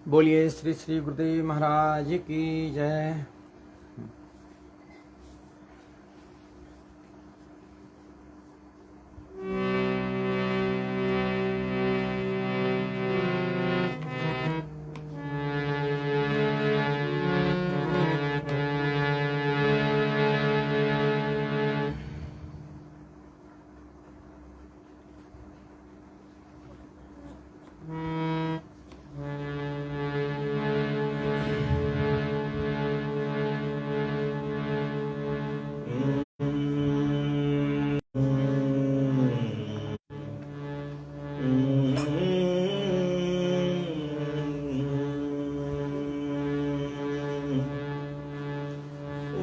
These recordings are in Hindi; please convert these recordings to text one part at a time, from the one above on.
बोलिए श्री श्री गुरुदेव महाराज की जय।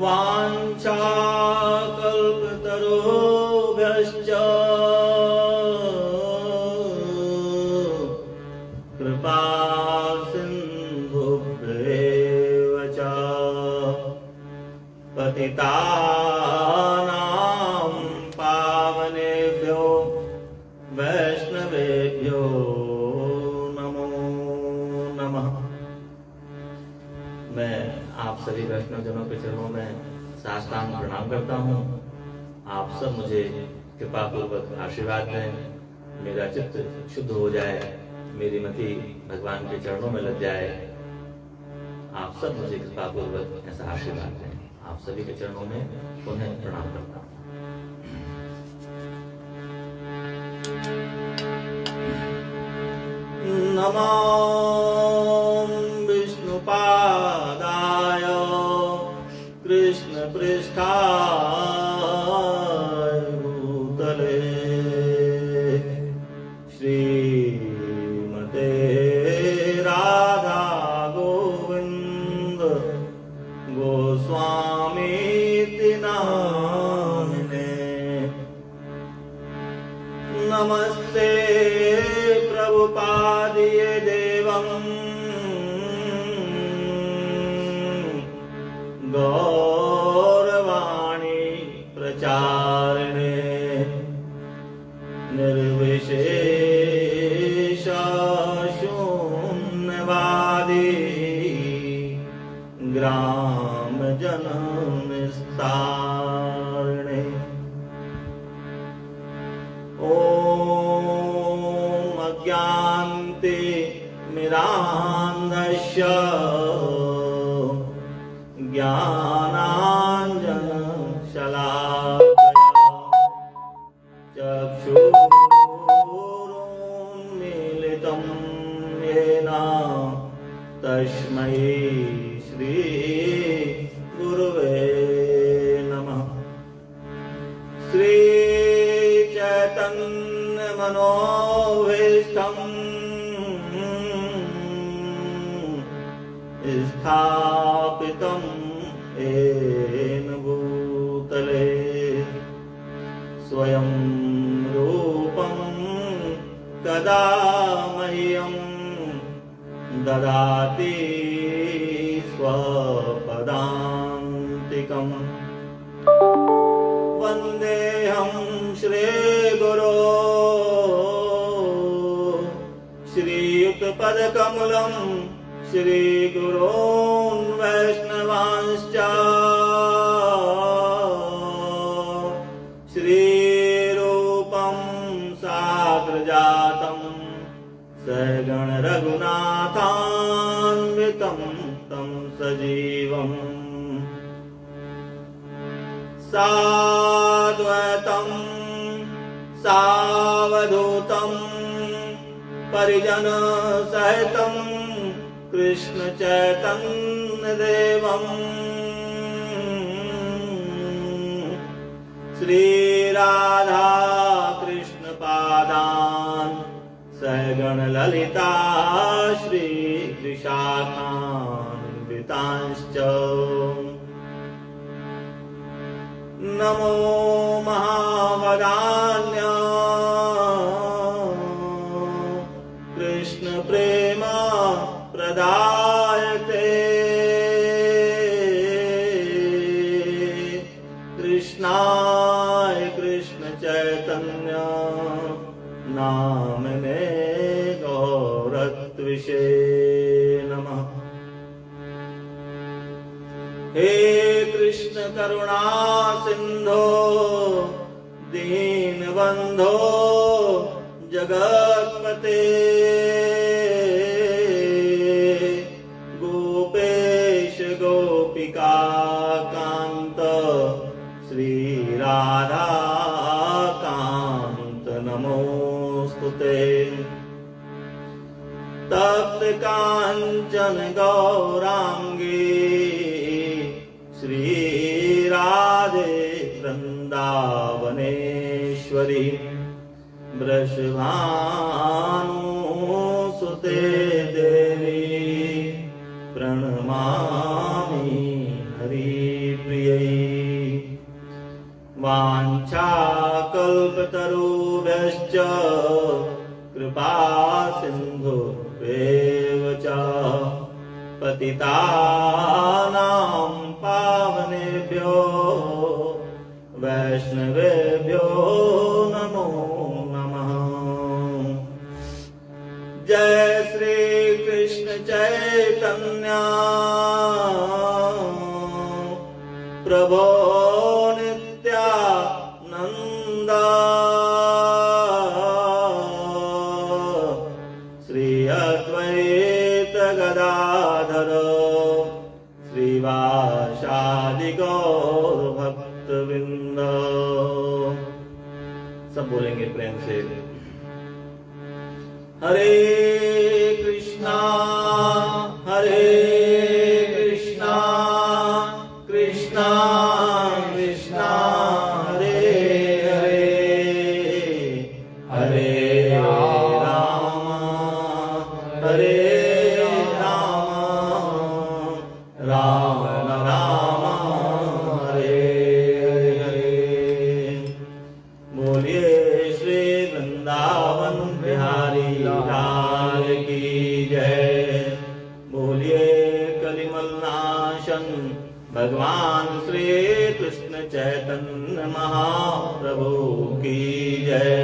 वाञ्छाकल्पतरुभ्यश्च कृपा सिन्धुभ्येव च पतितानां पावनेभ्यो वैष्णवेभ्यो नमो नमः। मैं आप सभी वैष्णवजनों के चरणों में साष्टांग प्रणाम करता हूँ। आप सब मुझे कृपा पूर्वक आशीर्वाद दें, मेरा चित्त शुद्ध हो जाए, मेरी मति भगवान के चरणों में लग जाए। आप सब मुझे कृपा पूर्वक ऐसा आशीर्वाद दें। आप सभी के चरणों में पुनः प्रणाम करता हूँ। नमो विष्णुपादाय कृष्ण पृष्ठाय भूतले श्रीमते राधा गोविंद गोस्वामीति नामिने। नमस्ते प्रभुपादिये देवं गौरवाणी प्रचारिणे निर्विशेष शून्यवादी ग्राम जन्म विस्तारिणे। ओम अज्ञान्ति मिरान्धस्य ज्ञानाञ्जनशलाकया चक्षुरुन्मीलितं येन तस्मै श्री गुरुवे नमः। श्री चैतन्य मनोभीष्टं स्थापितं येन भूतले स्वयं रूपं कदा मह्यं ददाति स्वपदान्तिकम्। वन्देऽहं श्रीगुरो श्रीयुक्तपदकमलं श्रीगुरोन् वैष्णवांश्च श्रीरूपं साग्रजातं सगण रघुनाथान्वितं तं सजीवम् साद्वैतं सावधूतं परिजन सहितं कृष्ण चैतन्य देवं श्री राधा कृष्ण पादान् सगण ललिता श्री विशाखान्वितांश्च। नमो महावदान्य कृष्ण प्रेम प्रदायते कृष्णाय कृष्ण चैतन्य नामने गौरत्विषे नमः। हे कृष्ण करुणा सिंधो दीनबंधो जगत्पते गोपेश गोपिका कांत श्री राधा कांत नमोस्तुते। तप्त कांचन गौरांगी श्री राधे वृंदावनेश्वरी वृषभानुसुते देवी प्रणमामि हरिप्रियै। वाञ्छाकल्पतरुभ्यश्च कृपा सिन्धुभ्येव च पतितानां पावनेभ्यो वैष्णवेभ्यो नमो नमः। जय श्री कृष्ण चैतन्य प्रभो नित्यानंद श्री अद्वैत गदाधर श्रीवासादि गौर भक्तवृंद। सब बोलेंगे प्रेम से। हरे कृष्णा कृष्णा कृष्णा हरे हरे हरे राम राम राम हरे हरे। बोलिए श्री वृंदावन बिहारी लाल की जय। बोलिए कलिमलनाशन भगवान श्री कृष्ण चैतन्य महाप्रभु की जय।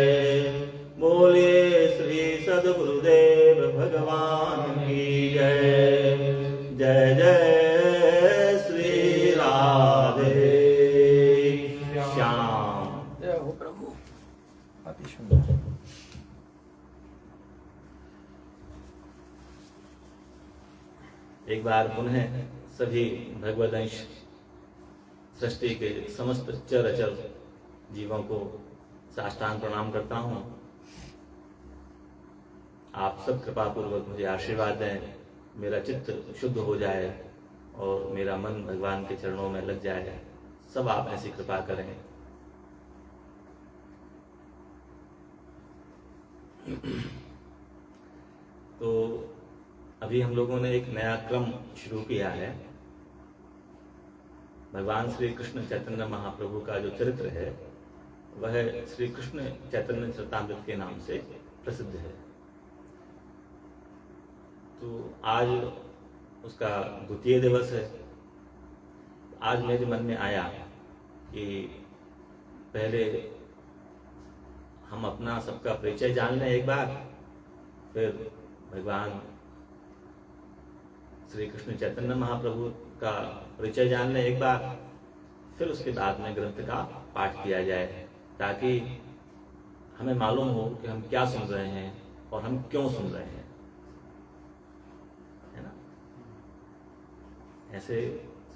बोलिए श्री सद्गुरुदेव भगवान की जय। जय जय श्री राधे श्याम। जय हो प्रभु। अति सुंदर। एक बार पुनः सभी भगवदंश सृष्टि के समस्त चराचर जीवों को साष्टांग प्रणाम करता हूँ। आप सब कृपा पूर्वक मुझे आशीर्वाद दें, मेरा चित्त शुद्ध हो जाए और मेरा मन भगवान के चरणों में लग जाए। सब आप ऐसी कृपा करें। तो अभी हम लोगों ने एक नया क्रम शुरू किया है। भगवान श्री कृष्ण चैतन्य महाप्रभु का जो चरित्र है वह श्री कृष्ण चैतन्य चरितामृत के नाम से प्रसिद्ध है। तो आज उसका द्वितीय दिवस है। आज मेरे मन में आया कि पहले हम अपना सबका परिचय जान लें एक बार, फिर भगवान श्री कृष्ण चैतन्य महाप्रभु का परिचय जान लें एक बार, फिर उसके बाद में ग्रंथ का पाठ किया जाए, ताकि हमें मालूम हो कि हम क्या सुन रहे हैं और हम क्यों सुन रहे हैं, है ना। ऐसे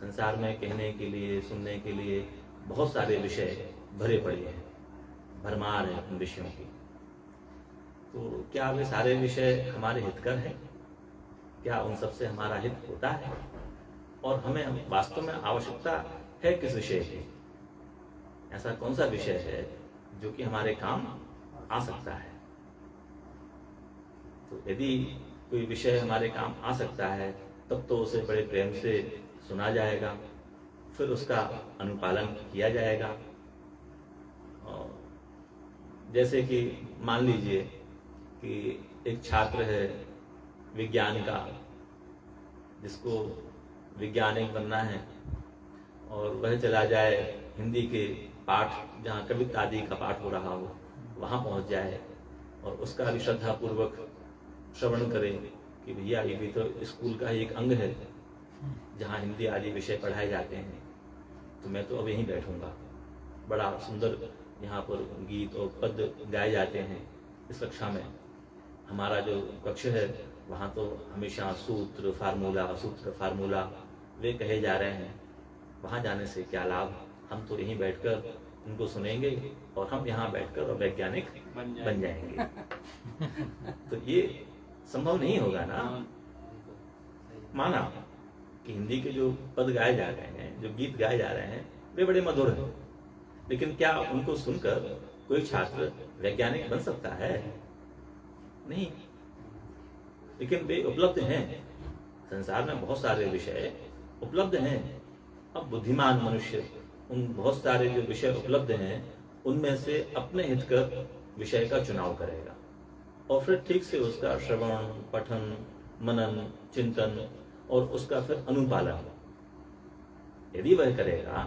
संसार में कहने के लिए, सुनने के लिए बहुत सारे विषय भरे पड़े हैं, भरमार है उन विषयों की। तो क्या वे सारे विषय हमारे हितकर हैं? क्या उन सबसे हमारा हित होता है? और हमें वास्तव में आवश्यकता है किस विषय की? ऐसा कौन सा विषय है जो कि हमारे काम आ सकता है? तो यदि कोई विषय हमारे काम आ सकता है तब तो उसे बड़े प्रेम से सुना जाएगा, फिर उसका अनुपालन किया जाएगा। और जैसे कि मान लीजिए कि एक छात्र है विज्ञान का, जिसको वैज्ञानिक बनना है, और वह चला जाए हिंदी के पाठ जहाँ कविता आदि का पाठ हो रहा हो वहाँ पहुँच जाए और उसका भी श्रद्धापूर्वक श्रवण करें कि भैया ये भी तो स्कूल का ही एक अंग है जहाँ हिंदी आदि विषय पढ़ाए जाते हैं, तो मैं तो अब यहीं बैठूंगा। बड़ा सुंदर यहाँ पर गीत और पद गाए जाते हैं इस कक्षा में। हमारा जो कक्ष है वहाँ तो हमेशा सूत्र फार्मूला वे कहे जा रहे हैं। वहाँ जाने से क्या लाभ, हम तो यहीं बैठकर उनको सुनेंगे और हम यहाँ बैठकर वैज्ञानिक बन जाएंगे। तो ये संभव नहीं होगा ना। माना कि हिंदी के जो पद गाए जा रहे हैं, जो गीत गाए जा रहे हैं, वे बड़े मधुर हैं, लेकिन क्या उनको सुनकर कोई छात्र वैज्ञानिक बन सकता है? नहीं। लेकिन वे उपलब्ध हैं, संसार में बहुत सारे विषय उपलब्ध हैं। अब बुद्धिमान मनुष्य उन बहुत सारे जो विषय उपलब्ध हैं उनमें से अपने हित कर विषय का चुनाव करेगा और फिर ठीक से उसका श्रवण, पठन, मनन, चिंतन और उसका फिर अनुपालन यदि वह करेगा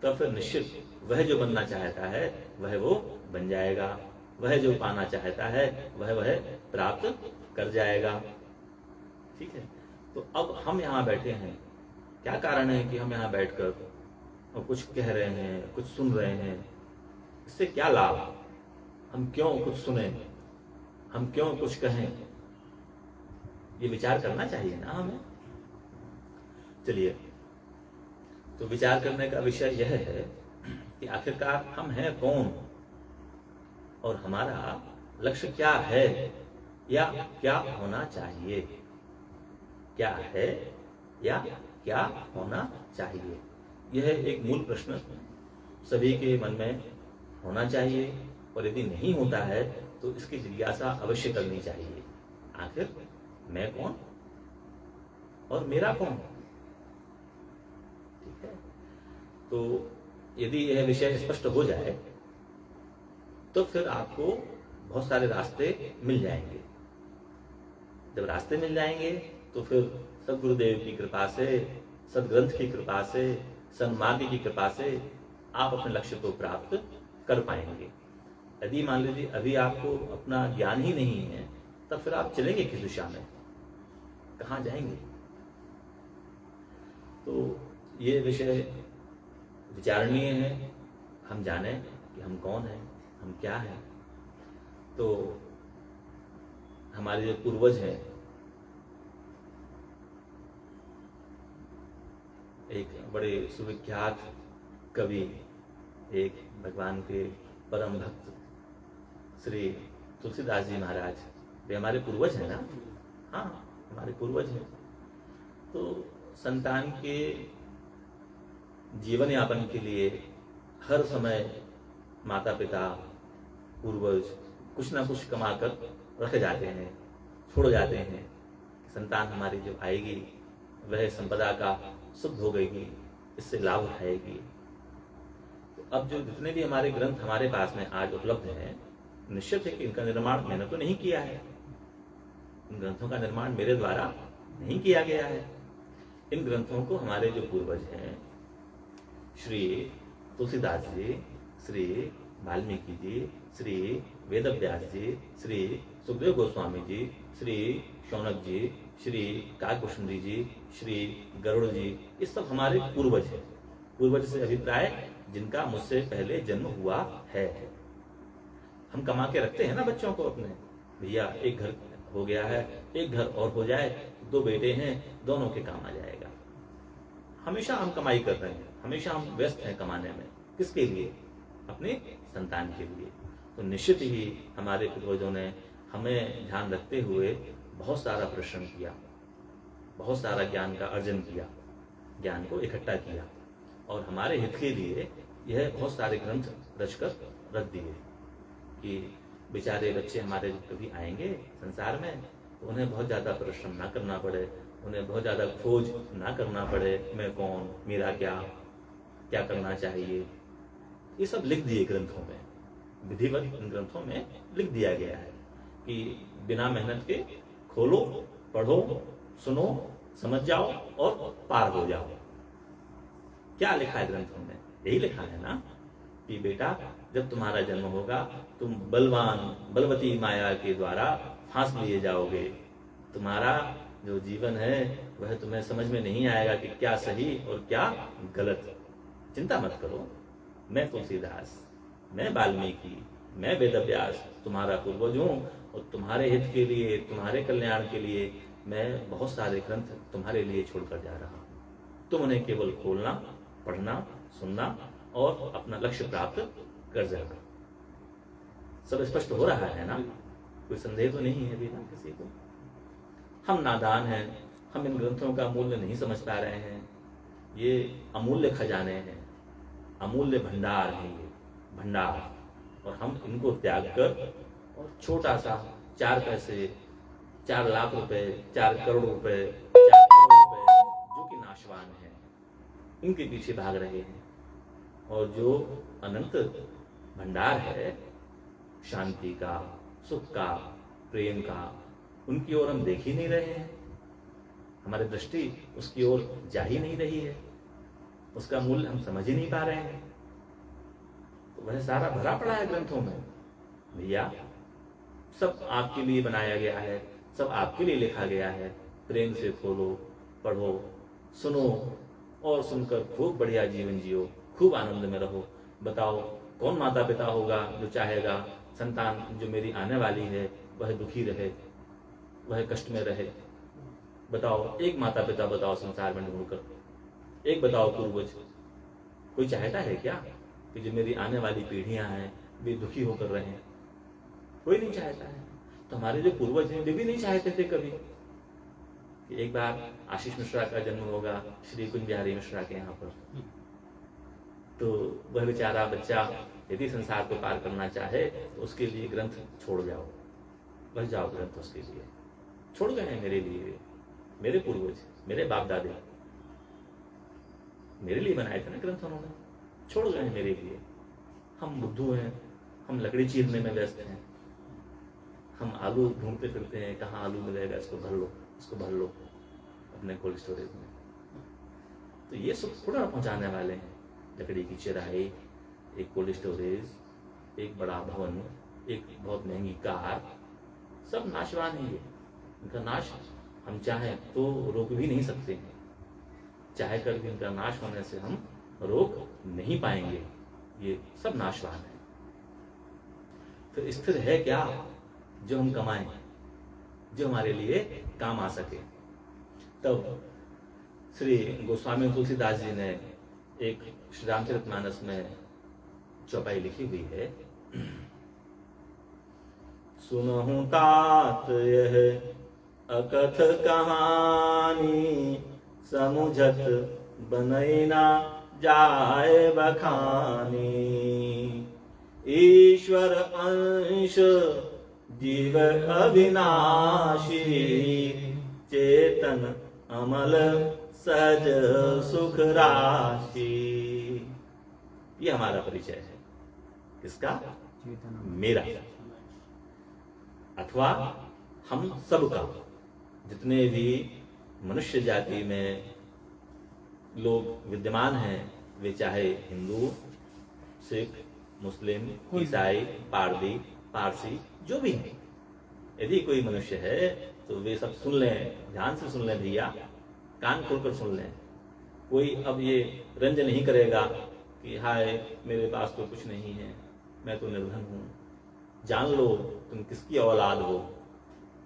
तो फिर निश्चित वह जो बनना चाहता है वह वो बन जाएगा, वह जो पाना चाहता है वह प्राप्त कर जाएगा। ठीक है। तो अब हम यहाँ बैठे हैं, क्या कारण है कि हम यहाँ बैठकर और कुछ कह रहे हैं, कुछ सुन रहे हैं? इससे क्या लाभ? हम क्यों कुछ सुने, हम क्यों कुछ कहें? ये विचार करना चाहिए ना हमें। चलिए, तो विचार करने का विषय यह है कि आखिरकार हम हैं कौन और हमारा लक्ष्य क्या है या क्या होना चाहिए। क्या है या क्या होना चाहिए, यह एक मूल प्रश्न सभी के मन में होना चाहिए और यदि नहीं होता है तो इसकी जिज्ञासा अवश्य करनी चाहिए। आखिर मैं कौन और मेरा कौन? ठीक है। तो यदि यह विषय स्पष्ट हो जाए तो फिर आपको बहुत सारे रास्ते मिल जाएंगे। जब रास्ते मिल जाएंगे तो फिर सदगुरुदेव की कृपा से, सदग्रंथ की कृपा से, सन्मार्ग की कृपा से आप अपने लक्ष्य को प्राप्त कर पाएंगे। यदि मान लीजिए अभी आपको अपना ज्ञान ही नहीं है तब फिर आप चलेंगे किस दिशा में, कहाँ जाएंगे? तो ये विषय विचारणीय है। हम जाने कि हम कौन हैं, हम क्या हैं। तो हमारे जो पूर्वज हैं, एक बड़े सुविख्यात कवि, एक भगवान के परम भक्त श्री तुलसीदास जी महाराज, वे हमारे पूर्वज हैं ना। हाँ, हमारे पूर्वज हैं। तो संतान के जीवन यापन के लिए हर समय माता पिता, पूर्वज कुछ ना कुछ कमाकर रख जाते हैं, छोड़ जाते हैं। संतान हमारी जो आएगी वह संपदा का सुख भोगेगी, इससे लाभ उठाएगी। तो अब जो जितने भी हमारे ग्रंथ हमारे पास में आज उपलब्ध हैं, निश्चित है कि इनका निर्माण मैंने तो नहीं किया है। इन ग्रंथों का निर्माण मेरे द्वारा नहीं किया गया है। इन ग्रंथों को हमारे जो पूर्वज हैं, श्री तुलसीदास जी, श्री वाल्मीकि जी, श्री वेदव्यास जी, श्री सुखदेव गोस्वामी जी, श्री शौनक जी, श्री काकभूषणी जी, श्री गरुड़ जी, ये सब हमारे पूर्वज हैं। पूर्वज से अभिप्राय जिनका मुझसे पहले जन्म हुआ है। हम कमा के रखते हैं ना बच्चों को अपने, भैया एक घर हो गया है, एक घर और हो जाए, 2 बेटे हैं, दोनों के काम आ जाएगा। हमेशा हम कमाई कर रहे हैं, हमेशा हम व्यस्त हैं कमाने में। किसके लिए? अपने संतान के लिए। तो निश्चित ही हमारे पूर्वजों ने हमें ध्यान रखते हुए बहुत सारा परिश्रम किया, बहुत सारा ज्ञान का अर्जन किया, ज्ञान को इकट्ठा किया और हमारे हित के लिए यह बहुत सारे ग्रंथ रचकर रख दिए कि बेचारे बच्चे हमारे कभी आएंगे संसार में तो उन्हें बहुत ज़्यादा परिश्रम ना करना पड़े, उन्हें बहुत ज़्यादा खोज ना करना पड़े, मैं कौन, मेरा क्या, क्या करना चाहिए। ये सब लिख दिए ग्रंथों में, विधिवत इन ग्रंथों में लिख दिया गया है कि बिना मेहनत के खोलो, पढ़ो, सुनो, समझ जाओ और पार हो जाओ। क्या लिखा है ग्रंथों में? यही लिखा है ना कि बेटा जब तुम्हारा जन्म होगा तुम बलवान बलवती माया के द्वारा फांस लिए जाओगे, तुम्हारा जो जीवन है वह तुम्हें समझ में नहीं आएगा कि क्या सही और क्या गलत। चिंता मत करो, मैं तुलसीदास, मैं वाल्मीकि, मैं वेदव्यास तुम्हारा पूर्वज हूँ और तुम्हारे हित के लिए, तुम्हारे कल्याण के लिए मैं बहुत सारे ग्रंथ तुम्हारे लिए छोड़कर जा रहा हूँ। तुम उन्हें केवल खोलना, पढ़ना, सुनना और अपना लक्ष्य प्राप्त कर जाना। सब स्पष्ट हो रहा है ना? कोई संदेह तो नहीं है अभी ना किसी को? हम नादान हैं, हम इन ग्रंथों का मूल्य नहीं समझ पा रहे हैं। ये अमूल्य खजाने हैं, अमूल्य भंडार है ये भंडार, और हम इनको त्याग कर और छोटा सा 4 पैसे, 4 लाख रुपए, 4 करोड़ रुपए, 4 करोड़ रुपए जो कि नाशवान है, इनके पीछे भाग रहे हैं। और जो अनंत भंडार है शांति का, सुख का, प्रेम का, उनकी ओर हम देख ही नहीं रहे हैं। हमारी दृष्टि उसकी ओर जा ही नहीं रही है, उसका मूल्य हम समझ ही नहीं पा रहे हैं। तो वह सारा भरा पड़ा है ग्रंथों में भैया। सब आपके लिए बनाया गया है, सब आपके लिए लिखा गया है। प्रेम से खोलो, पढ़ो, सुनो और सुनकर खूब बढ़िया जीवन जियो, खूब आनंद में रहो। बताओ कौन माता पिता होगा जो चाहेगा संतान जो मेरी आने वाली है वह दुखी रहे, वह कष्ट में रहे? बताओ, एक माता पिता बताओ संसार में ढूंढकर, एक बताओ पूर्वज, कोई चाहता है क्या कि जो मेरी आने वाली पीढ़ियां हैं वे दुखी होकर रहें? कोई नहीं चाहता है। तो हमारे जो पूर्वज हैं वे भी नहीं चाहते थे कभी कि एक बार आशीष मिश्रा का जन्म होगा श्री कुंज बिहारी मिश्रा के यहाँ पर। तो वह बेचारा बच्चा यदि संसार को पार करना चाहे तो उसके लिए ग्रंथ छोड़ जाओ, बस जाओ ग्रंथ उसके लिए छोड़ गए हैं। मेरे लिए, मेरे पूर्वज, मेरे बाप दादे मेरे लिए बनाए थे ना ग्रंथ, उन्होंने छोड़ गए हैं मेरे लिए। हम बुद्धू हैं, हम लकड़ी चीरने में व्यस्त हैं, हम आलू ढूंढते फिरते हैं, कहाँ आलू मिलेगा, इसको भर लो, इसको भर लो अपने कोल्ड स्टोरेज में। तो ये सुख थोड़ा पहुंचाने वाले हैं। लकड़ी की चिराई, एक कोल्ड स्टोरेज, एक बड़ा भवन, एक बहुत महंगी कार, सब नाशवान है ये। इनका नाश हम चाहें तो रोक भी नहीं सकते हैं, चाहे कर भी इनका नाश होने से हम रोक नहीं पाएंगे। ये सब नाशवान है। तो स्थिर है क्या जो हम कमाएं, जो हमारे लिए काम आ सके? तब श्री गोस्वामी तुलसीदास जी ने एक श्री रामचरितमानस में चौपाई लिखी हुई है। सुनहु तात यह अकथ कहानी, समुझत बनैना जाए बखानी। ईश्वर अंश जीव अविनाशी, चेतन अमल सहज सुख राशि। ये हमारा परिचय है। किसका? मेरा, अथवा हम सबका। जितने भी मनुष्य जाति में लोग विद्यमान हैं, वे चाहे हिंदू, सिख, मुस्लिम, ईसाई, पारदी, पारसी, जो भी हैं, यदि कोई मनुष्य है तो वे सब सुन लें, ध्यान से सुन लें भैया, कान खोलकर सुन लें। कोई अब ये रंज नहीं करेगा कि हाय मेरे पास तो कुछ नहीं है, मैं तो निर्धन हूँ। जान लो तुम किसकी औलाद हो,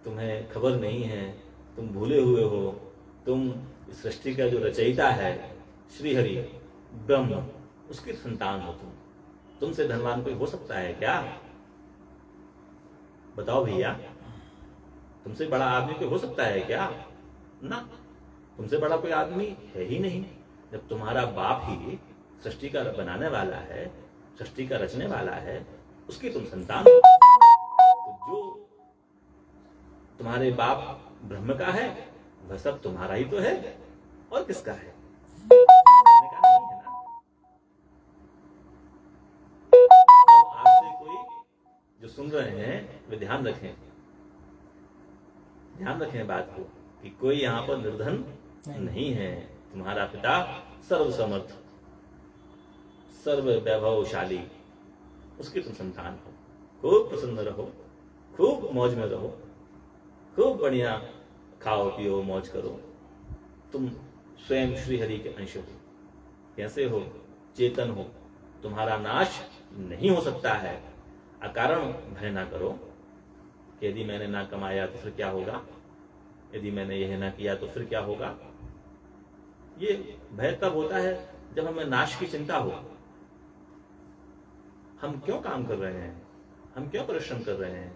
तुम्हें खबर नहीं है, तुम भूले हुए हो। तुम इस सृष्टि का जो रचयिता है श्रीहरि ब्रह्म, उसकी संतान हो तुम। तुमसे धनवान कोई हो सकता है क्या? बताओ भैया, तुमसे बड़ा आदमी कोई हो सकता है क्या? ना, तुमसे बड़ा कोई आदमी है ही नहीं। जब तुम्हारा बाप ही सृष्टि का बनाने वाला है, सृष्टि का रचने वाला है, उसकी तुम संतान हो। तो जो तुम्हारे बाप ब्रह्म का है वह सब तुम्हारा ही तो है, और किसका है? का नहीं है ना। अब आपसे कोई जो सुन रहे हैं वे ध्यान रखें, ध्यान रखें बात को कि कोई यहाँ पर निर्धन नहीं है। तुम्हारा पिता सर्व समर्थ, सर्व वैभवशाली, उसकी तुम संतान हो। खूब प्रसन्न रहो, खूब मौज में रहो, खूब बढ़िया खाओ पियो मौज करो। तुम स्वयं श्री हरि के अंश हो। कैसे हो? चेतन हो। तुम्हारा नाश नहीं हो सकता है। अकारण भय ना करो कि यदि मैंने ना कमाया तो फिर क्या होगा, यदि मैंने यह ना किया तो फिर क्या होगा। ये भय तब होता है जब हमें नाश की चिंता हो। हम क्यों काम कर रहे हैं, हम क्यों परिश्रम कर रहे हैं?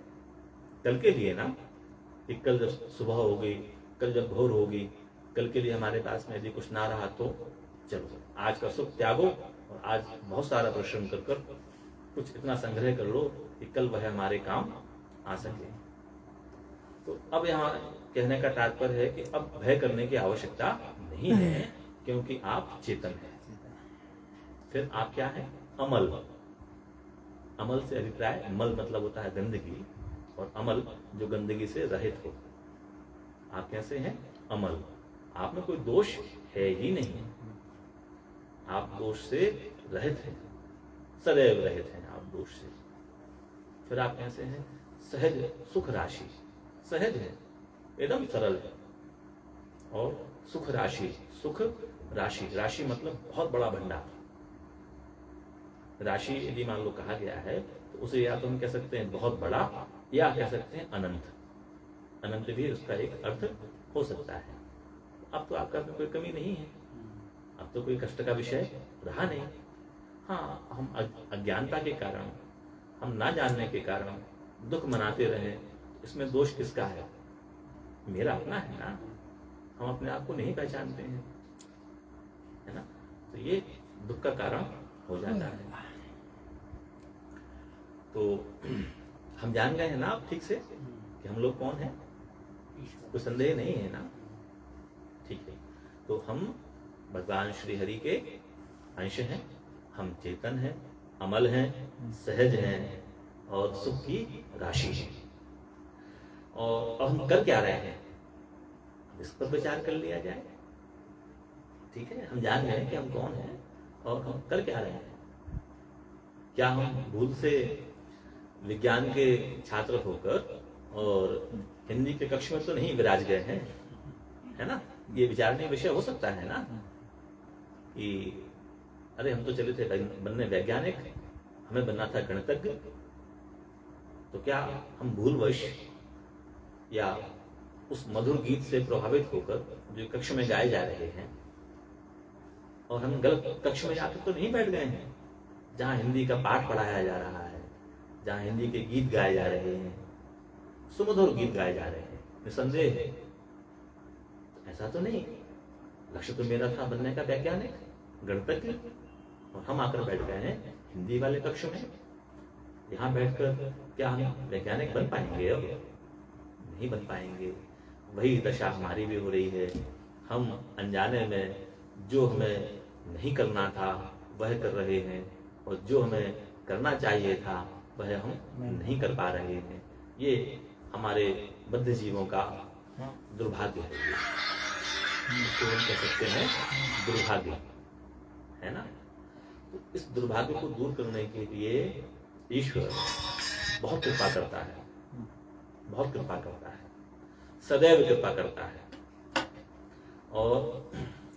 कल के लिए ना, कि कल जब सुबह होगी, कल जब भोर होगी, कल के लिए हमारे पास में यदि कुछ ना रहा तो चलो आज का सुख त्यागो और आज बहुत सारा परिश्रम कर कर कुछ इतना संग्रह कर लो कि कल वह हमारे काम आ सके। तो अब यहाँ कहने का तात्पर्य है कि अब भय करने की आवश्यकता नहीं है, क्योंकि आप चेतन हैं। फिर आप क्या है? अमल। अमल से अभिप्राय, मल मतलब होता है गंदगी, और अमल जो गंदगी से रहित हो। आप कैसे हैं? अमल। आप में कोई दोष है ही नहीं, आप दोष से रहित हैं, सदैव रहित हैं आप दोष से। फिर आप कैसे हैं? सहज सुख राशि। सहज है, एकदम सरल है। और सुख राशि, सुख राशि, राशि मतलब बहुत बड़ा भंडार। राशि यदि मान लो कहा गया है तो उसे या तो हम कह सकते हैं बहुत बड़ा, या कह सकते हैं अनंत। अनंत भी उसका एक अर्थ हो सकता है। अब तो आपका कोई कमी नहीं है, अब तो कोई कष्ट का विषय रहा नहीं। हाँ, हम अज्ञानता के कारण, हम ना जानने के कारण दुख मनाते रहे, इसमें दोष किसका है? मेरा अपना है ना। हम अपने आप को नहीं पहचानते हैं, है ना। तो ये दुख का कारण हो जाता है। तो हम जान गए हैं ना आप ठीक से कि हम लोग कौन हैं? कोई संदेह नहीं है ना? ठीक है। तो हम भगवान श्री हरि के अंश हैं, हम चेतन हैं, अमल हैं, सहज हैं और सुख की राशि हैं। और अब हम कर क्या रहे हैं, इस पर विचार कर लिया जाए। ठीक है, हम जान गए कि हम कौन हैं और हम कर क्या रहे हैं। क्या हम भूल से विज्ञान के छात्र होकर और हिंदी के कक्ष में तो नहीं विराज गए हैं, है ना। ये विचारनीय विषय हो सकता है ना कि अरे हम तो चले थे बनने वैज्ञानिक, हमें बनना था गणितज्ञ। तो क्या हम भूलवश या उस मधुर गीत से प्रभावित होकर जो कक्ष में गाए जा रहे हैं, और हम गलत कक्ष में जाकर तो नहीं बैठ गए हैं जहां हिंदी का पाठ पढ़ाया जा रहा है, जहां हिंदी के गीत गाए जा रहे हैं, सुमधुर गीत गाए जा रहे हैं, निसंदेह है। ऐसा तो नहीं, लक्ष्य तो मेरा था बनने का वैज्ञानिक, गणितज्ञ, और हम आकर बैठ गए हैं हिंदी वाले कक्ष में। यहाँ बैठकर क्या हम वैज्ञानिक बन पाएंगे? अब नहीं बन पाएंगे। वही दशा हमारी भी हो रही है। हम अनजाने में जो हमें नहीं करना था वह कर रहे हैं, और जो हमें करना चाहिए था वह हम नहीं कर पा रहे हैं। ये हमारे बद्ध जीवों का दुर्भाग्य है। इसको हम कह सकते हैं दुर्भाग्य, है ना। तो इस दुर्भाग्य को दूर करने के लिए ईश्वर बहुत कृपा करता है, बहुत कृपा करता है, सदैव कृपा करता है। और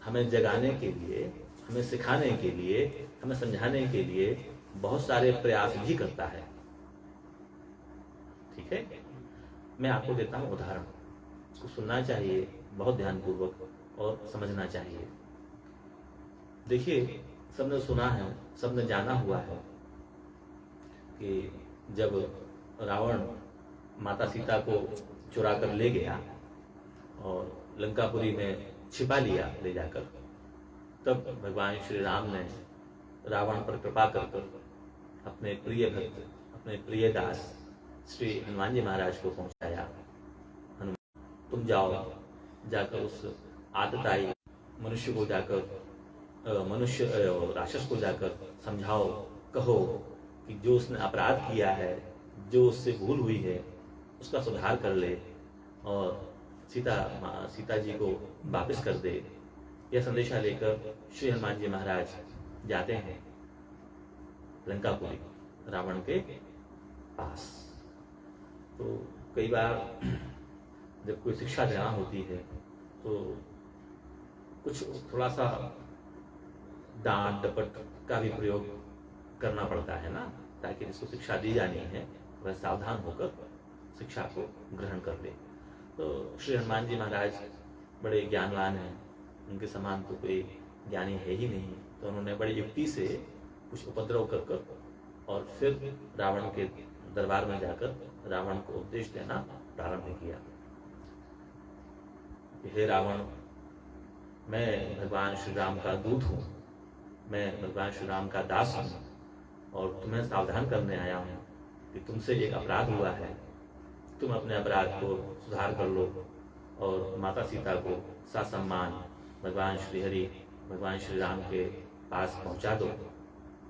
हमें जगाने के लिए, हमें सिखाने के लिए, हमें समझाने के लिए बहुत सारे प्रयास भी करता है। ठीक है, मैं आपको देता हूं उदाहरण, इसको सुनना चाहिए बहुत ध्यानपूर्वक और समझना चाहिए। देखिए, सबने सुना है, सबने जाना हुआ है कि जब रावण माता सीता को चुरा कर ले गया और लंकापुरी में छिपा लिया ले जाकर, तब भगवान श्री राम ने रावण पर कृपा कर अपने प्रिय भक्त, अपने प्रिय दास श्री हनुमान जी महाराज को पहुंचाया। हनुमान, तुम जाओ, जाकर उस आतताई मनुष्य को जाकर, मनुष्य राक्षस को जाकर समझाओ, कहो कि जो उसने अपराध किया है, जो उससे भूल हुई है, उसका सुधार कर ले और सीता जी को वापस कर दे। यह संदेशा लेकर श्री हनुमान जी महाराज जाते हैं लंकापुरी रावण के पास। तो कई बार जब कोई शिक्षा देना होती है तो कुछ थोड़ा सा डांट डपट का भी प्रयोग करना पड़ता है ना, ताकि जिसको शिक्षा दी जानी है वह सावधान होकर शिक्षा को ग्रहण कर ले। तो श्री हनुमान जी महाराज बड़े ज्ञानवान हैं, उनके समान तो कोई ज्ञानी है ही नहीं। तो उन्होंने बड़ी युक्ति से कुछ उपद्रव कर कर और फिर रावण के दरबार में जाकर रावण को उपदेश देना प्रारंभ किया। हे रावण, मैं भगवान श्री राम का दूत हूँ, मैं भगवान श्री राम का दास हूँ और तुम्हें सावधान करने आया हूँ कि तुमसे एक अपराध हुआ है, तुम अपने अपराध को सुधार कर लो और माता सीता को ससम्मान भगवान श्री हरि भगवान श्री राम के पास पहुंचा दो,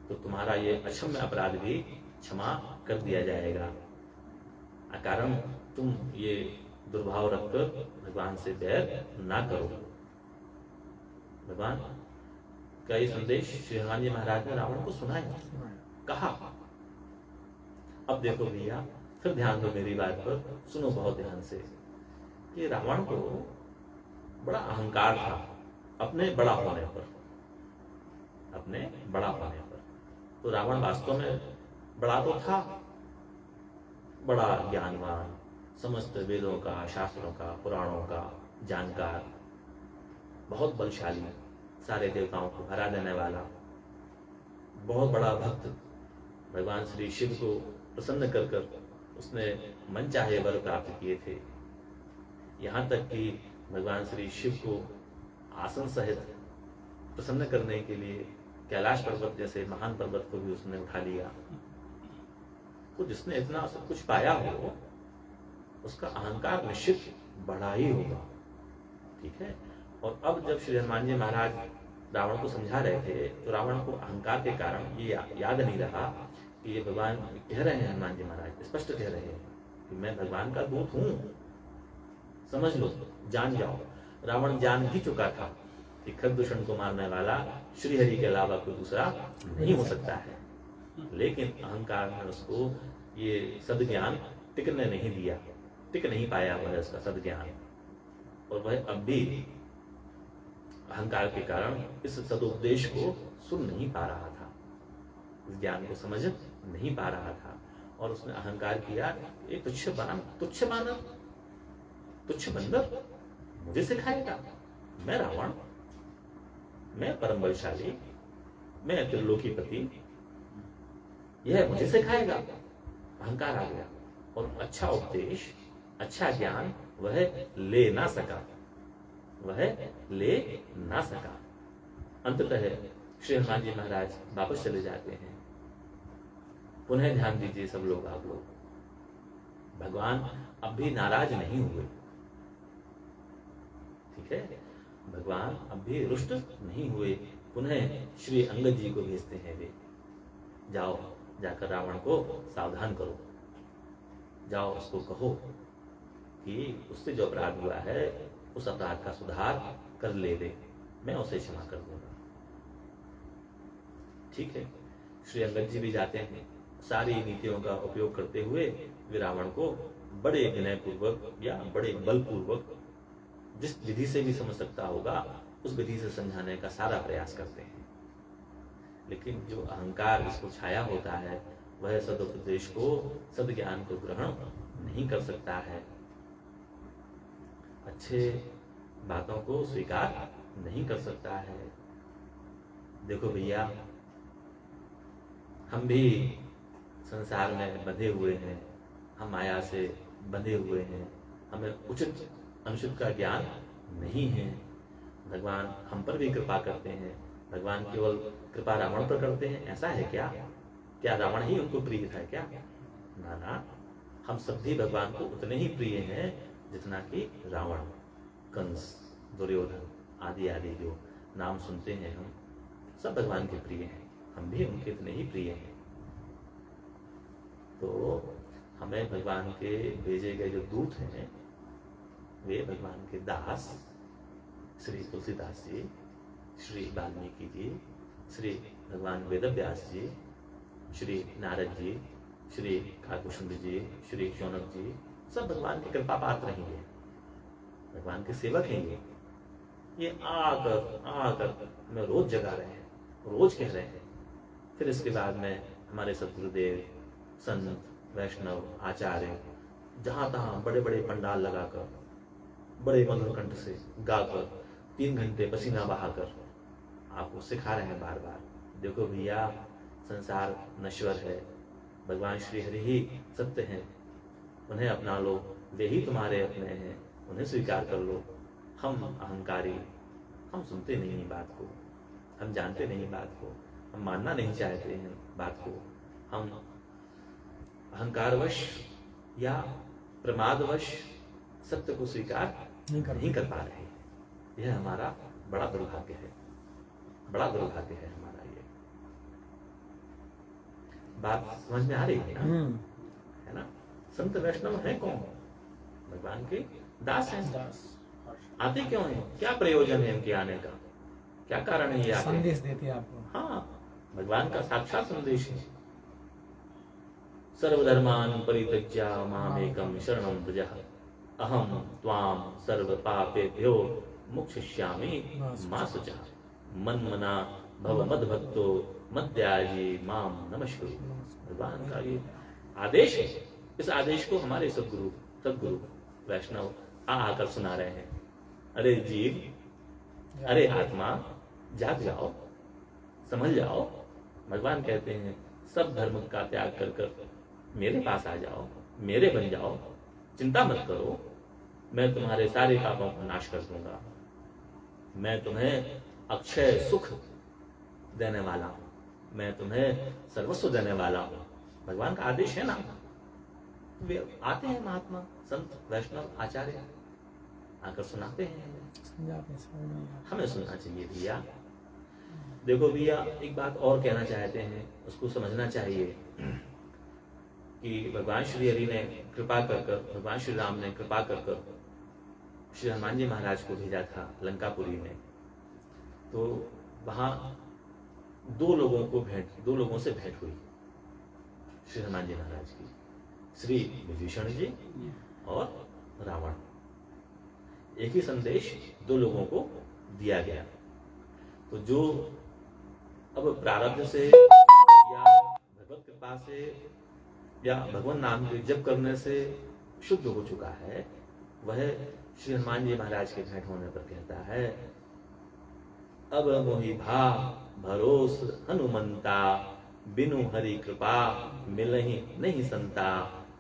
तो तुम्हारा ये अक्षम्य अपराध भी क्षमा कर दिया जाएगा। अकारण तुम ये दुर्भाव रखकर भगवान से बैर ना करो। भगवान का ये संदेश श्री हनुमान जी महाराज ने रावण को सुनाया, कहा। अब देखो भैया, फिर ध्यान दो मेरी बात पर, सुनो बहुत ध्यान से कि रावण को बड़ा अहंकार था अपने बड़ा होने पर, अपने बड़ा होने पर। तो रावण वास्तव में बड़ा तो था, बड़ा ज्ञानवान, समस्त वेदों का, शास्त्रों का, पुराणों का जानकार, बहुत बलशाली, सारे देवताओं को हरा देने वाला, बहुत बड़ा भक्त, भगवान श्री शिव को प्रसन्न कर कर उसने मन चाहे वर प्राप्त किए थे। यहाँ तक कि भगवान श्री शिव को आसन सहित प्रसन्न करने के लिए कैलाश पर्वत जैसे महान पर्वत को भी उसने उठा लिया। तो जिसने इतना सब कुछ पाया हो उसका अहंकार निश्चित बढ़ा ही होगा, ठीक है। और अब जब श्री हनुमान जी महाराज रावण को समझा रहे थे तो रावण को अहंकार के कारण ये याद नहीं रहा कि ये भगवान कह रहे हैं, हनुमान जी महाराज स्पष्ट कह रहे हैं कि मैं भगवान का दूत हूं, समझ लो, जान जाओ। रावण जान भी चुका था कि खरदूषण को मारने वाला श्री हरि के अलावा कोई दूसरा नहीं हो सकता है, लेकिन अहंकार ने उसको ये सद्ज्ञान टिकने नहीं दिया, टिक नहीं पाया वह उसका सद्ज्ञान। और वह अब भी अहंकार के कारण इस सदुपदेश को सुन नहीं पा रहा था, इस ज्ञान को समझ नहीं पा रहा था। और उसने अहंकार किया, एक तुच्छ बंदर मुझे सिखाएगा, मैं रावण, मैं परम बलशाली, मैं त्रिलोकीपति, यह मुझे सिखाएगा। अहंकार आ गया और अच्छा उपदेश, अच्छा ज्ञान वह ले ना सका, वह ले ना सका। अंततः श्री हनुमान जी महाराज वापस चले जाते हैं। पुनः ध्यान दीजिए सब लोग, आप लोग, भगवान अब भी नाराज नहीं हुए, ठीक है। भगवान अब भी रुष्ट नहीं हुए। पुनः श्री अंगद जी को भेजते हैं वे, जाओ जाकर रावण को सावधान करो, जाओ उसको कहो कि उससे जो अपराध हुआ है उस अपराध का सुधार कर ले दे, मैं उसे क्षमा कर दूंगा, ठीक है। श्री अंगद जी भी जाते हैं, सारी नीतियों का उपयोग करते हुए वे रावण को बड़े विनय पूर्वक या बड़े बल पूर्वक जिस विधि से भी समझ सकता होगा उस विधि से समझाने का सारा प्रयास करते हैं। लेकिन जो अहंकार इसको छाया होता है वह सदुपदेश को, सद्ज्ञान को ग्रहण नहीं कर सकता है, अच्छे बातों को स्वीकार नहीं कर सकता है। देखो भैया, हम भी संसार में बंधे हुए हैं, हम माया से बंधे हुए हैं, हमें उचित अनुचित का ज्ञान नहीं है। भगवान हम पर भी कृपा करते हैं, भगवान केवल कृपा रावण पर करते हैं ऐसा है क्या? क्या रावण ही उनको प्रिय था क्या? ना ना, हम सब भी भगवान को उतने ही प्रिय हैं जितना कि रावण, कंस, दुर्योधन आदि आदि जो नाम सुनते हैं हम सब भगवान के प्रिय हैं, हम भी उनके इतने ही प्रिय हैं। तो हमें भगवान के भेजे गए जो दूत हैं वे भगवान के दास श्री तुलसीदास जी, श्री वाल्मीकि जी, श्री भगवान वेदव्यास जी, श्री नारद जी, श्री काकुशुंड जी, श्री शौनक जी, सब भगवान की कृपा पात्र ही हैं। भगवान के सेवक हैं ये आकर मैं रोज जगा रहे हैं, रोज कह रहे हैं। फिर इसके बाद में हमारे सदगुरुदेव, संत, वैष्णव, आचार्य जहां तहां बड़े बड़े पंडाल लगाकर, बड़े मधुर कंठ से गाकर, 3 घंटे पसीना बहाकर आपको सिखा रहे हैं बार बार, देखो भैया संसार नश्वर है, भगवान श्री हरि ही सत्य हैं, उन्हें अपना लो, वे ही तुम्हारे अपने हैं, उन्हें स्वीकार कर लो। हम अहंकारी, हम सुनते नहीं बात को, हम जानते नहीं बात को, हम मानना नहीं चाहते हैं बात को, हम अहंकारवश या प्रमादवश सत्य को स्वीकार नहीं कर पा रहे। यह हमारा बड़ा दुर्भाग्य है, बड़ा दुर्भाग्य है हमारा। ये बात समझ में आ रही है ना? है ना? संत वैष्णव है कौन? भगवान के दास हैं। आते क्यों हैं? क्या प्रयोजन है इनके आने का? क्या कारण है ये आते? संदेश देते हैं आपको। हाँ, भगवान का साक्षात संदेश है। सर्वधर्मान परित्यज्य मामेकं शरणं व्रज, अहम त्वाम सर्व पापेभ्यो मोक्षयिष्यामि मा शुचः। मन्मना भव मद्भक्तो मद्याजी माम नमस्कुरु। भगवान का ये आदेश है। इस आदेश को हमारे सद्गुरु वैष्णव आकर सुना रहे हैं। अरे जीव, अरे आत्मा, जाग जाओ, समझ जाओ। भगवान कहते हैं सब धर्म का त्याग कर कर मेरे पास आ जाओ, मेरे बन जाओ, चिंता मत करो, मैं तुम्हारे सारे पापों का नाश कर दूंगा, मैं तुम्हें अक्षय सुख देने वाला हूं, मैं तुम्हें सर्वस्व देने वाला हूं। भगवान का आदेश है ना। वे आते हैं महात्मा, संत, वैष्णव, आचार्य आकर सुनाते हैं, हमें सुनना चाहिए भैया। देखो भैया, एक बात और कहना चाहते हैं, उसको समझना चाहिए कि भगवान श्री हरि ने कृपा कर, भगवान श्री राम ने कृपा कर श्री हनुमान जी महाराज को भेजा था लंकापुरी में। तो वहां दो लोगों से भेंट हुई श्री हनुमान जी महाराज की, श्री विभीषण जी और रावण। एक ही संदेश दो लोगों को दिया गया। तो जो अब प्रारब्ध से या भगवत कृपा से या भगवान नाम के जप करने से शुद्ध हो चुका है, वह श्री हनुमान जी महाराज के भेंट होने पर कहता है, अब मोहि भा भरोस हनुमंता, बिनु हरि कृपा मिलहि नहीं संता।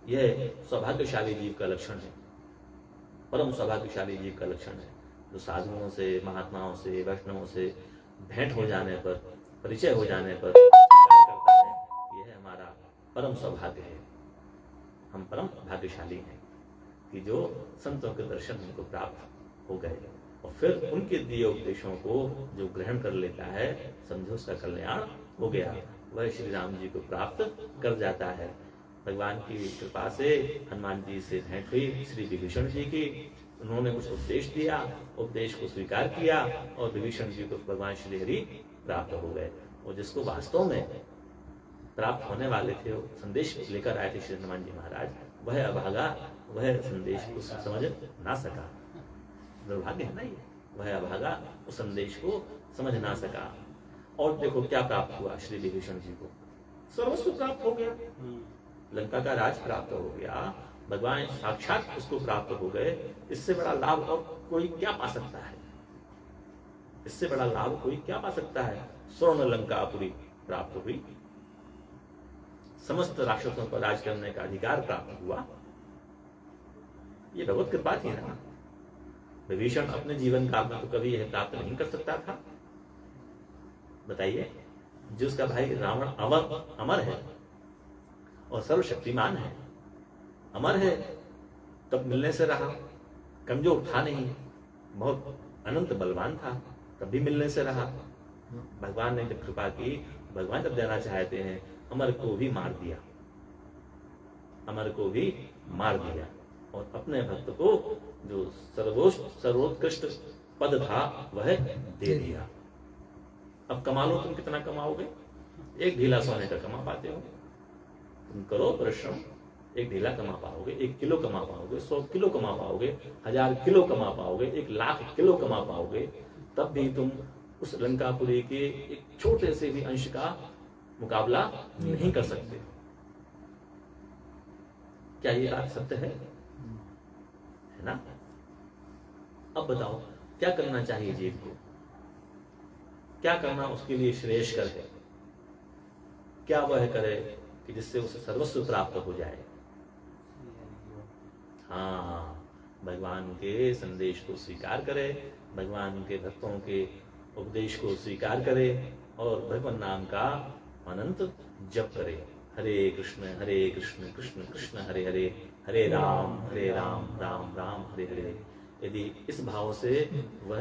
यह सौभाग्यशाली जीव का लक्षण है, परम सौभाग्यशाली जीव का लक्षण है, जो साधुओं से, महात्माओं से, वैष्णवों से भेंट हो जाने पर, परिचय हो जाने पर करता है। यह हमारा परम सौभाग्य है। हम परम भाग्यशाली हैं कि जो संतों के दर्शन हमको प्राप्त हो गए, और फिर उनके दिए उपदेशों को जो ग्रहण कर लेता है, समझो उसका कल्याण हो गया, वह श्री राम जी को प्राप्त कर जाता है। भगवान की कृपा से हनुमान जी से भेंट हुई श्री विभीषण जी की, उन्होंने कुछ उपदेश दिया, उपदेश को स्वीकार किया और विभीषण जी को भगवान श्री हरि प्राप्त हो गए। और जिसको वास्तव में प्राप्त होने वाले थे, संदेश लेकर आए थे श्री हनुमान जी महाराज, वह अभागा, वह संदेश को समझ ना सका। दुर्भाग्य है ना ये, वह अभागा उस संदेश को समझ ना सका। और देखो क्या प्राप्त हुआ श्री विभीषण जी को, सर्वस्व प्राप्त हो गया, लंका का राज प्राप्त हो गया, भगवान साक्षात उसको प्राप्त हो गए। इससे बड़ा लाभ और कोई क्या पा सकता है? इससे बड़ा लाभ कोई क्या पा सकता है? स्वर्ण लंकापुरी प्राप्त हुई, समस्त राक्षसों पर राज करने का अधिकार प्राप्त हुआ। ये भगवत कृपा थी ना। विभीषण अपने जीवन काल में तो कभी यह प्राप्त नहीं कर सकता था। बताइए, जिसका भाई रावण अमर है और सर्वशक्तिमान है, अमर है, तब मिलने से रहा, कमजोर था नहीं, बहुत अनंत बलवान था, तब भी मिलने से रहा। भगवान ने जब कृपा की, भगवान जब देना चाहते हैं, अमर को भी मार दिया, अमर को भी मार दिया, और अपने भक्त को जो सर्वोत्कृष्ट पद था वह दे दिया। अब कमा लो, तुम कितना कमाओगे? एक ढीला सोने का कमा पाते हो? तुम करो परिश्रम, एक ढेला कमा पाओगे, 1 किलो कमा पाओगे, 100 किलो कमा पाओगे, 1000 किलो कमा पाओगे, 1,00,000 किलो कमा पाओगे, तब भी तुम उस लंकापुरी के एक छोटे से भी अंश का मुकाबला नहीं कर सकते। क्या ये बात सत्य है ना? अब बताओ क्या करना चाहिए जीव को, क्या करना उसके लिए श्रेयस्कर है, क्या वह करे कि जिससे उसे सर्वस्व प्राप्त हो जाए। हाँ, भगवान के संदेश को स्वीकार करे, भगवान के भक्तों के उपदेश को स्वीकार करे और भगवान नाम का अनंत जप करे। हरे कृष्ण कृष्ण कृष्ण हरे हरे, हरे राम राम राम हरे हरे। यदि इस भाव से वह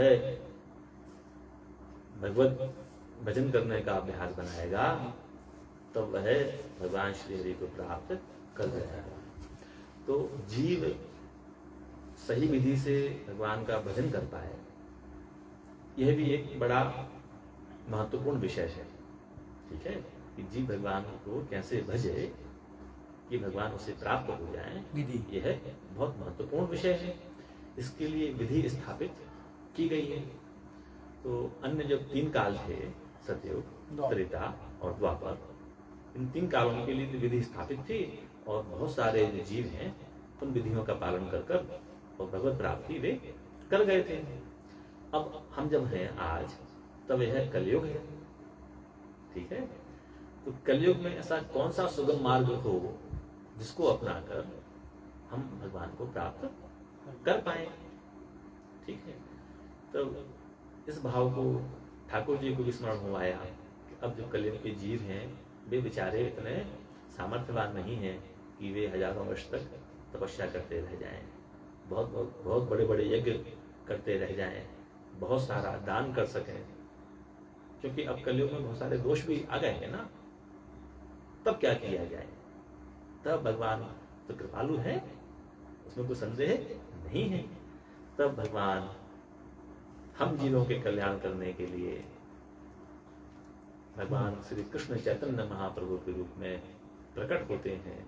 भगवत भजन करने का अभ्यास बनाएगा तो वह भगवान श्री हरि को प्राप्त कर जाएगा। तो जीव सही विधि से भगवान का भजन कर पाए, यह भी एक बड़ा महत्वपूर्ण विषय है। ठीक है कि जीव भगवान को कैसे भजे कि भगवान उसे प्राप्त हो जाए, यह बहुत महत्वपूर्ण विषय है। इसके लिए विधि स्थापित की गई है। तो अन्य जब 3 काल थे, सतयुग, त्रेता और द्वापर, इन 3 कालों के लिए विधि स्थापित थी और बहुत सारे जो जीव हैं उन विधियों का पालन कर कर और भगवत प्राप्ति वे कर गए थे। अब हम जब हैं आज, तब यह कलयुग है। ठीक है, तो कलयुग में ऐसा कौन सा सुगम मार्ग हो जिसको अपनाकर हम भगवान को प्राप्त कर पाए। ठीक है, तो इस भाव को ठाकुर जी को भी स्मरण हो आया कि अब जो कलयुग के जीव हैं वे बेचारे इतने सामर्थ्यवान नहीं हैं कि वे हजारों वर्ष तक तपस्या करते रह जाएं, बहुत बड़े बड़े यज्ञ करते रह जाएं, बहुत सारा दान कर सकें, क्योंकि अब कलयुग में बहुत सारे दोष भी आ गए हैं ना। तब क्या किया जाए? तब भगवान तो कृपालु है, उसमें कोई संदेह नहीं है। तब भगवान हम जीवों के कल्याण करने के लिए भगवान श्री कृष्ण चैतन्य महाप्रभु के रूप में प्रकट होते हैं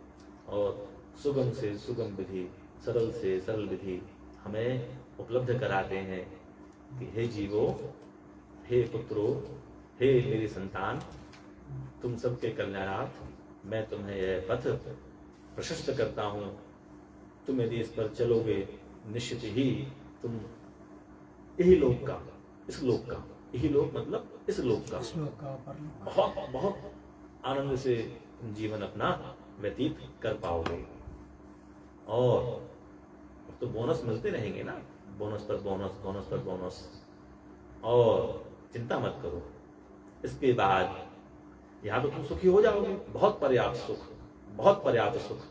और सुगम से सुगम विधि, सरल से सरल विधि हमें उपलब्ध कराते हैं कि हे जीवो, हे पुत्रो, हे मेरी संतान, तुम सबके कल्याणार्थ मैं तुम्हें यह पथ प्रशस्त करता हूँ। तुम यदि इस पर चलोगे निश्चित ही तुम यही लोक का, इस लोक का, यही लोक मतलब इस लोक का बहुत बहुत आनंद से तुम जीवन अपना व्यतीत कर पाओगे। और तो बोनस मिलते रहेंगे ना, बोनस पर बोनस, बोनस पर बोनस। और चिंता मत करो, इसके बाद यहाँ तो तुम सुखी हो जाओगे, बहुत पर्याप्त सुख, बहुत पर्याप्त सुख,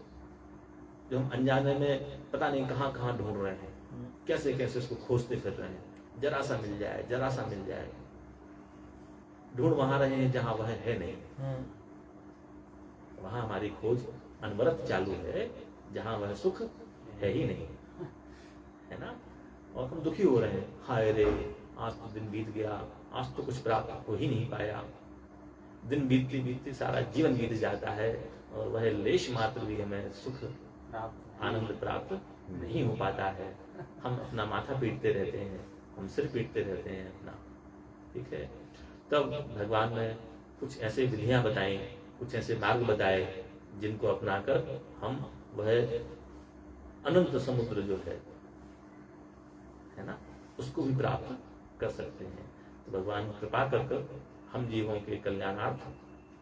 जो हम अनजाने में पता नहीं कहाँ कहाँ ढूंढ रहे हैं, कैसे कैसे उसको खोजते फिर रहे हैं। जरा सा मिल जाए, जरा सा मिल जाए, ढूंढ वहां रहे हैं जहां वह है नहीं। वहां हमारी खोज अनवरत चालू है जहां वह सुख है ही नहीं, है ना। और हम दुखी हो रहे हैं, हाय रे आज तो दिन बीत गया, आज तो कुछ प्राप्त हो ही नहीं पाया। दिन बीतते बीतते सारा जीवन बीत जाता है और वह लेश मात्र भी हमें सुख आनंद प्राप्त नहीं हो पाता है। हम अपना माथा पीटते रहते हैं, हम सिर पीटते रहते हैं अपना। ठीक है, तब भगवान ने कुछ ऐसे विधियां बताई, कुछ ऐसे मार्ग बताए जिनको अपनाकर हम वह अनंत समुद्र जो है ना, उसको भी प्राप्त कर सकते हैं। तो भगवान कृपा कर हम जीवों के कल्याणार्थ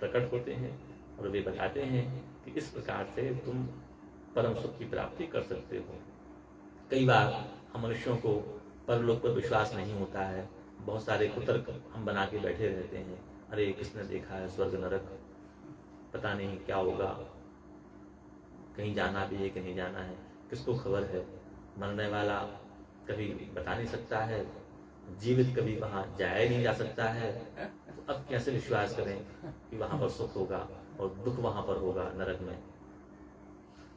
प्रकट होते हैं और वे बताते हैं कि इस प्रकार से तुम परम सुख की प्राप्ति कर सकते हो। कई बार हम मनुष्यों को परलोक पर विश्वास नहीं होता है, बहुत सारे कुतर्क हम बना के बैठे रहते हैं। अरे किसने देखा है स्वर्ग नरक, पता नहीं क्या होगा, कहीं जाना भी है कि नहीं जाना है, किसको खबर है। मरने वाला कभी बता नहीं सकता है, जीवित कभी वहां जाया नहीं जा सकता है। तो अब कैसे विश्वास करें कि वहां पर सुख होगा और दुख वहां पर होगा नरक में।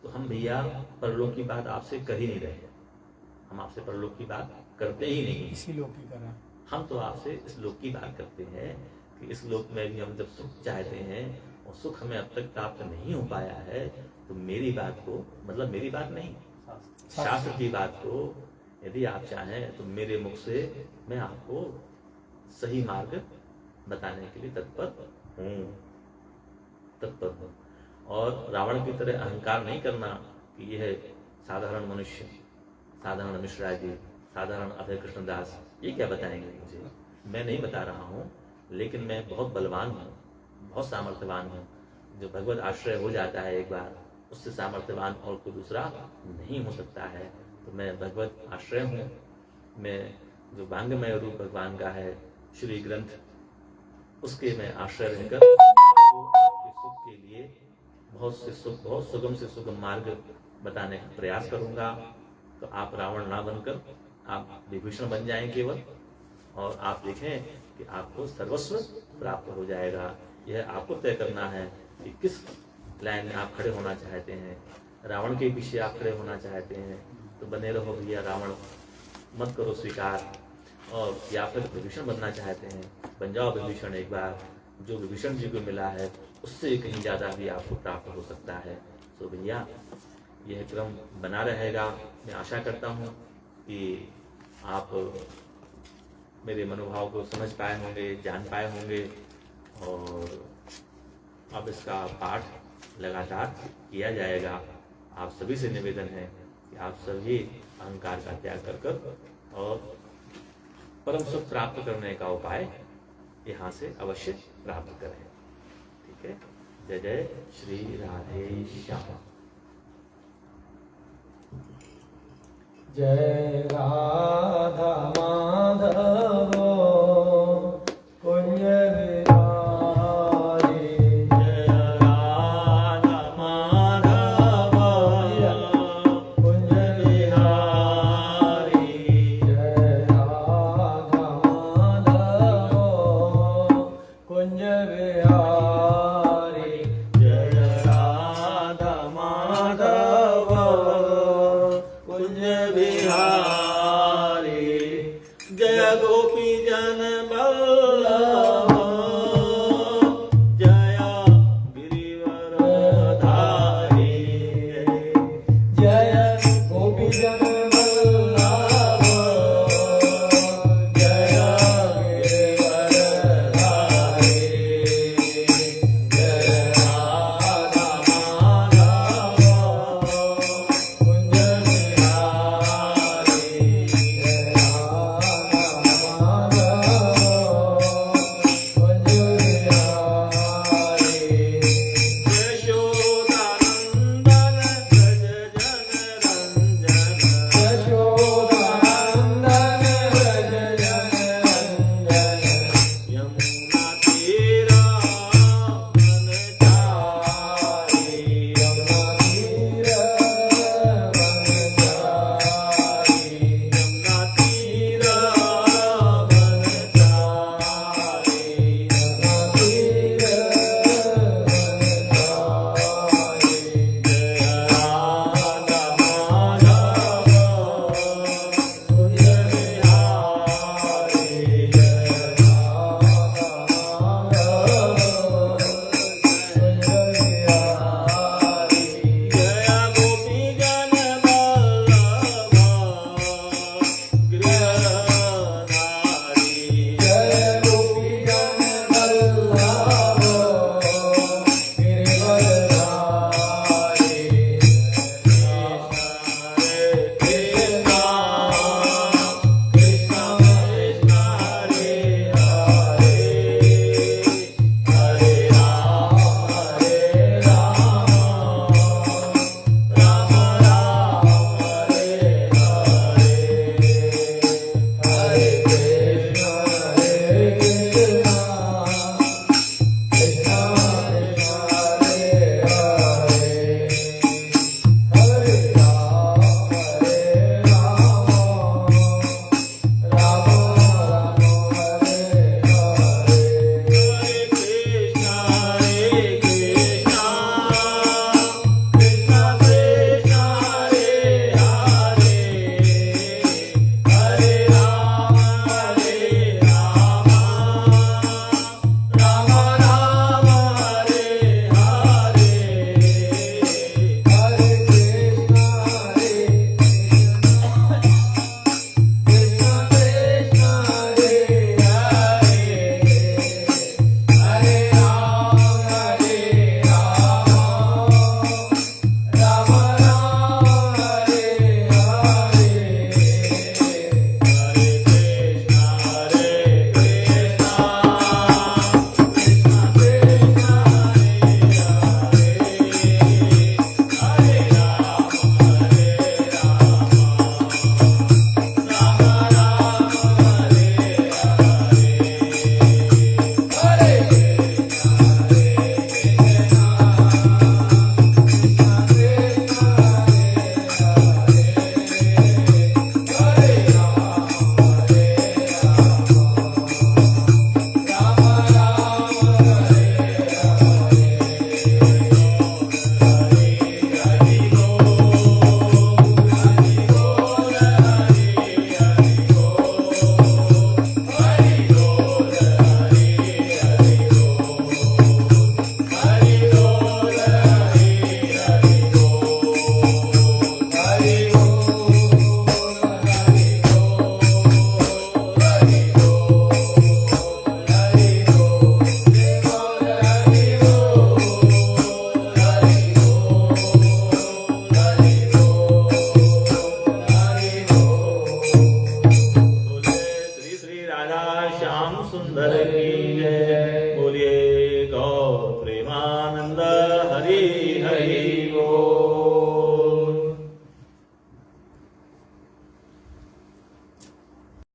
तो हम भैया परलोक की बात आपसे कर ही नहीं रहे, हम आपसे परलोक की बात करते ही नहीं, इसी लोक की तरह हम तो आपसे इस लोक की बात करते हैं कि इस लोक में भी हम जब सुख चाहते हैं वो सुख हमें अब तक प्राप्त नहीं हो पाया है, तो मेरी बात को, मतलब मेरी बात नहीं, शास्त्र की बात को यदि आप चाहें तो मेरे मुख से मैं आपको सही मार्ग बताने के लिए तत्पर हूँ। और रावण की तरह अहंकार नहीं करना कि यह साधारण मनुष्य, साधारण मिश्रा जी, साधारण अभय कृष्णदास ये क्या बताएंगे मुझे। मैं नहीं बता रहा हूँ, लेकिन मैं बहुत बलवान हूँ, बहुत सामर्थ्यवान हूँ। जो भगवत आश्रय हो जाता है एक बार, उससे सामर्थ्यवान और कोई दूसरा नहीं हो सकता है। तो मैं भगवत आश्रय हूँ। मैं जो वांग्मय रूप भगवान का है श्री ग्रंथ, उसके मैं आश्रय रहकर आपके सुख के लिए बहुत सुगम से सुगम मार्ग बताने का प्रयास करूंगा। तो आप रावण ना बनकर आप विभीषण बन जाएं केवल, और आप देखें कि आपको सर्वस्व प्राप्त हो जाएगा। यह आपको तय करना है कि किस लाइन में आप खड़े होना चाहते हैं। रावण के पीछे आप खड़े होना चाहते हैं तो बने रहो भैया, रावण मत करो स्वीकार। और या फिर विभीषण बनना चाहते हैं, बन जाओ विभीषण एक बार। जो विभीषण जी को मिला है उससे कहीं ज़्यादा भी आपको प्राप्त हो सकता है। तो भैया यह क्रम बना रहेगा। मैं आशा करता हूँ कि आप मेरे मनोभाव को समझ पाए होंगे, जान पाए होंगे, और अब इसका पाठ लगातार किया जाएगा। आप सभी से निवेदन है कि आप सभी अहंकार का त्याग कर और परम सुख प्राप्त करने का उपाय यहाँ से अवश्य प्राप्त करें। ठीक है। जय जय श्री राधे श्याम। जय राधा माधव कुंज बिहारी, जय राधा माधव कुंज बिहारी, जय राधा माधव कुंज बिहारी, जय राधा माधव कुंज बिहारी, जय गोपी जन बल्लभ